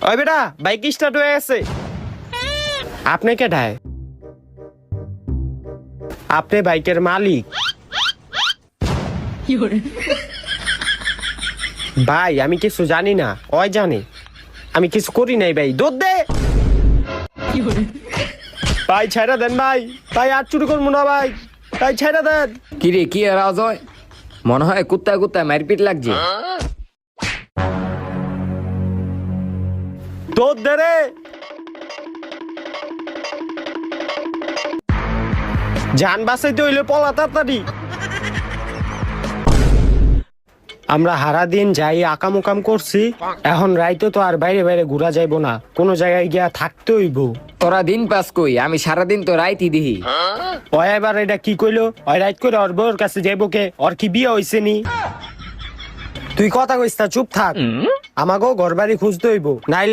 ওই বেটা bike start হয়ে গেছে। আপনি কেডায়? আপনি বাইকের মালিক? ভাই আমি কিছু জানি না, ওই জানে। আমি কিছু করি নাই ভাই, দৌড় দে ভাই, ছাইরা দেন ভাই। ভাই আর চুরি করবো না ভাই, ভাই ছাইরা দেন। কিরে কি আওয়াজ হয়? মনে হয় কুত্তায় কুত্তায় মারপিট লাগছে। দৌড় দে রে। জান বাঁচাইতে হইলে পলা তাড়াতাড়ি। আমরা হারা দিন যাই আকাম করছি, এখন রাইতে তো আর বাইরে বাইরে ঘুরা যাইবো না, কোনো জায়গায় গিয়া থাকতে হইব। তোরা দিন পাস কই, আমি সারাদিন তো রাইতি দিহি। ওই এবার এটা কি কইলো? ওই রাইত করে ওর বউর কাছে যাইবো কে? ওর কি বিয়ে হইছে নি? তুই কথা কইস না, চুপ থাক। আমাকেও ঘর বাড়ি খুঁজতে হইব, নাইলে